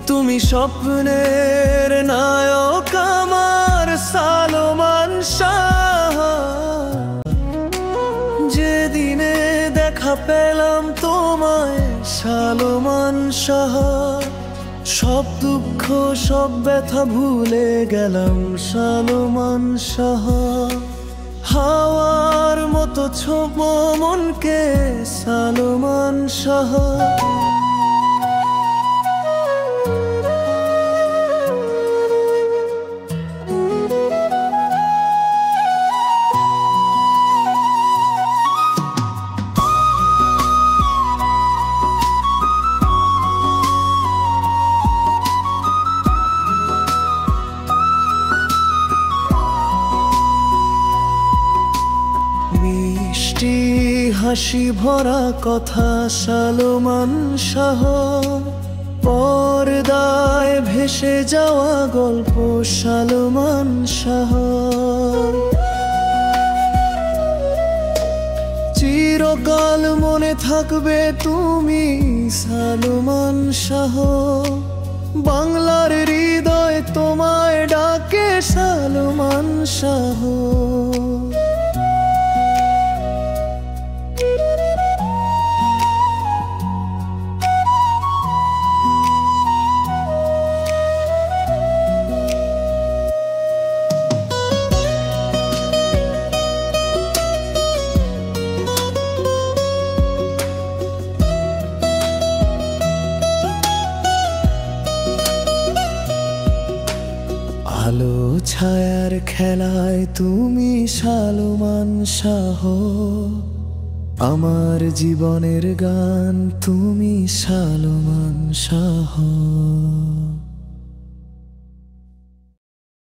তুমি স্বপ্নের নায়ক আমার সালমান শাহ। যেদিনে দেখা পেলাম তোমায় সালমান শাহ, সব দুঃখ সব ব্যথা ভুলে গেলাম সালমান শাহ। হাওয়ার মতো ছোঁবো মনকে সালমান শাহ। মিষ্টি হাসি ভরা কথা সালমান শাহ, পর্দায় ভেসে যাওয়া গল্প সালমান শাহ। চিরকাল মনে থাকবে তুমি সালমান শাহ। বাংলার হৃদয় তোমায় ডাকে সালমান শাহ। আলো ছায়ার খেলায় তুমি সালমান শাহ। আমার জীবনের গান তুমি সালমান শাহ।